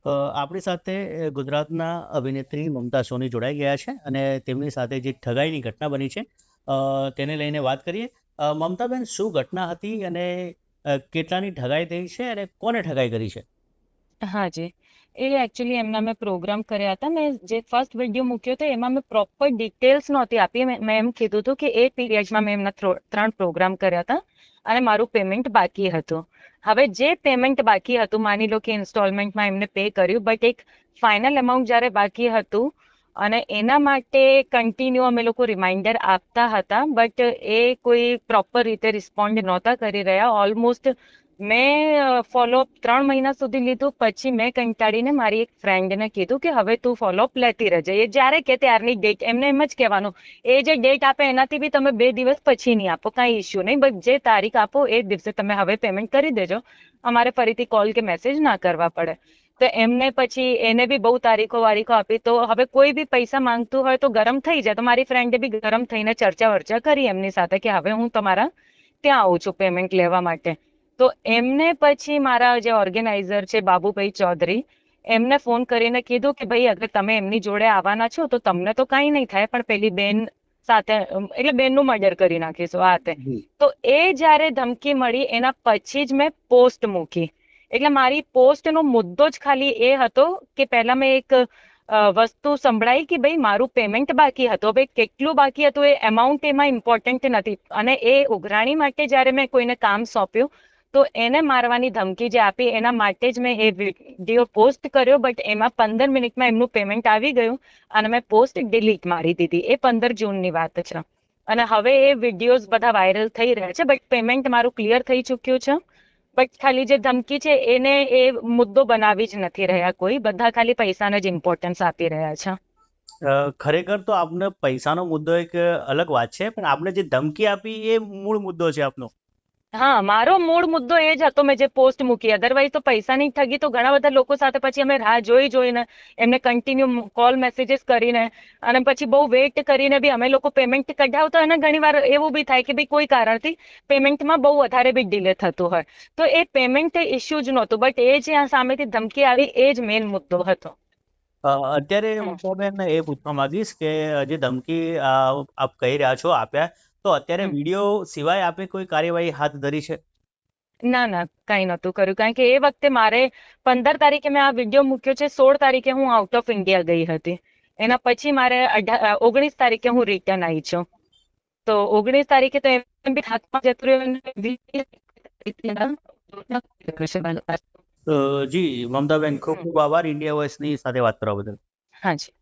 આપણી સાથે ગુજરાતના અભિનેત્રી મમતા સોની જોડાઈ ગયા છે અને તેમની સાથે જે ઠગાઈની ઘટના બની છે તેને લઈને વાત કરીએ. મમતાબેન, શું ઘટના હતી અને કેટલાની ઠગાઈ થઈ છે અને કોને ઠગાઈ કરી છે? હા જી. એ એકચ્યુઅલી એમના મેં પ્રોગ્રામ કર્યા હતા. મેં જે ફર્સ્ટ વિડીયો મૂક્યો હતો એમાં મેં પ્રોપર ડિટેલ્સ નહોતી આપી. મેં એમ કીધું હતું કે એ પીરિયડમાં મેં એમના 3 પ્રોગ્રામ કર્યા હતા અને મારું પેમેન્ટ બાકી હતું. હવે જે પેમેન્ટ બાકી હતું, માની લો કે ઇન્સ્ટોલમેન્ટમાં એમને પે કર્યું, બટ એક ફાઇનલ અમાઉન્ટ જ્યારે બાકી હતું અને એના માટે કન્ટિન્યુ અમે લોકો રિમાઇન્ડર આપતા હતા, બટ એ કોઈ પ્રોપર રીતે રિસ્પોન્ડ નહોતા કરી રહ્યા. ઓલમોસ્ટ મેં ફોલોઅપ 3 મહિના સુધી લીધું. પછી મેં કંટાળીને મારી એક ફ્રેન્ડને કીધું કે હવે તું ફોલોઅપ લેતી રહેજે. એ જ્યારે કે ત્યારની ડેટ એમને એમ જ કહેવાનું, એ જે ડેટ આપે એનાથી બી તમે 2 દિવસ પછી નહીં આપો, કાંઈ ઇસ્યુ નહીં, બટ જે તારીખ આપો એ દિવસે તમે હવે પેમેન્ટ કરી દેજો, અમારે ફરીથી કોલ કે મેસેજ ના કરવા પડે. તો એમને પછી એને બી બહુ તારીખો વારીખો આપી. તો હવે કોઈ બી પૈસા માંગતું હોય તો ગરમ થઈ જાય. તો મારી ફ્રેન્ડે બી ગરમ થઈને ચર્ચા વર્ચા કરી એમની સાથે કે હવે હું તમારા ત્યાં આવું છું પેમેન્ટ લેવા માટે. તો એમને પછી મારા જે ઓર્ગેનાઇઝર છે બાબુભાઈ ચૌધરી, એમને ફોન કરીને કીધું કે ભાઈ અગર તમે એમની જોડે આવવાના છો તો તમને તો કાંઈ નહીં થાય, પણ પેલી બેન સાથે એટલે બેનનું મર્ડર કરી નાખીશું આ તે. જી. તો એ જ્યારે ધમકી મળી એના પછી જ મેં પોસ્ટ મૂકી. એટલે મારી પોસ્ટનો મુદ્દો જ ખાલી એ હતો કે પહેલા મેં એક વસ્તુ સંભળાઈ કે ભાઈ મારું પેમેન્ટ બાકી હતું. હવે કેટલું બાકી હતું એ અમાઉન્ટ એમાં ઇમ્પોર્ટન્ટ નથી. અને એ ઉઘરાણી માટે જ્યારે મેં કોઈને કામ સોંપ્યું તો એને મારવાની ધમકી જે આપી એના માટે જ મેં એ વિડીયો પોસ્ટ કર્યો. બટ એમાં 15 મિનિટમાં એમનું પેમેન્ટ આવી ગયું અને મેં પોસ્ટ ડિલીટ મારી દીધી. એ 15 જૂનની વાત છે. અને હવે એ વિડીયોઝ બધા વાયરલ થઈ રહ્યા છે, બટ પેમેન્ટ મારું ક્લિયર થઈ ચૂક્યું છે. બટ ખાલી જે ધમકી છે એને એ મુદ્દો બનાવી જ નથી રહ્યા કોઈ. બધા ખાલી પૈસાને જ ઇમ્પોર્ટન્સ આપી રહ્યા છે. ખરેખર તો આપને પૈસાનો મુદ્દો એક અલગ વાત છે, પણ આપને જે ધમકી આપી એ મૂળ મુદ્દો છે આપનો. હા, મારો મૂળ મુદ્દો એ જ હતો, મેં જે પોસ્ટ મૂકી. અધરવાઇઝ તો પૈસાની ઠગી તો ઘણા બધા લોકો સાથે પછી અમે રાહ જોઈને એમને કન્ટિન્યુ કોલ મેસેજીસ કરીને અને પછી બહુ વેઇટ કરીને બી અમે લોકો પેમેન્ટ કઢાવતા. અને ઘણી વાર એવું બી થાય કે ભાઈ કોઈ કારણથી પેમેન્ટમાં બહુ વધારે બી ડિલે થતું હોય, તો એ પેમેન્ટ ઇસ્યુ જ નહોતું, બટ એ જે આ સામેથી ધમકી આવી એ જ મેઇન મુદ્દો હતો. અત્યારે મમતાબેન એ પૂછવા માંગીશ કે જે ધમકી આપ કહી રહ્યા છો આપ્યા, તો અત્યારે વિડીયો સિવાય આપે કોઈ કાર્યવાહી હાથ ધરી છે? ના ના, કઈ નતું કર્યું. કારણ કે એ વખતે મારે 15 તારીખે મેં આ વિડીયો મૂક્યો છે, 16 તારીખે હું આઉટ ઓફ ઇન્ડિયા ગઈ હતી. એના પછી મારે 19 તારીખે હું રિટર્ન આવી છું. તો 19 તારીખે તો એમ બી હાથમાં જતું રહ્યું અને જી મમતાબેન, ખૂબ ખૂબ આભાર ઇન્ડિયા વોઇસની સાથે વાત કરવા બદલ. હા જી.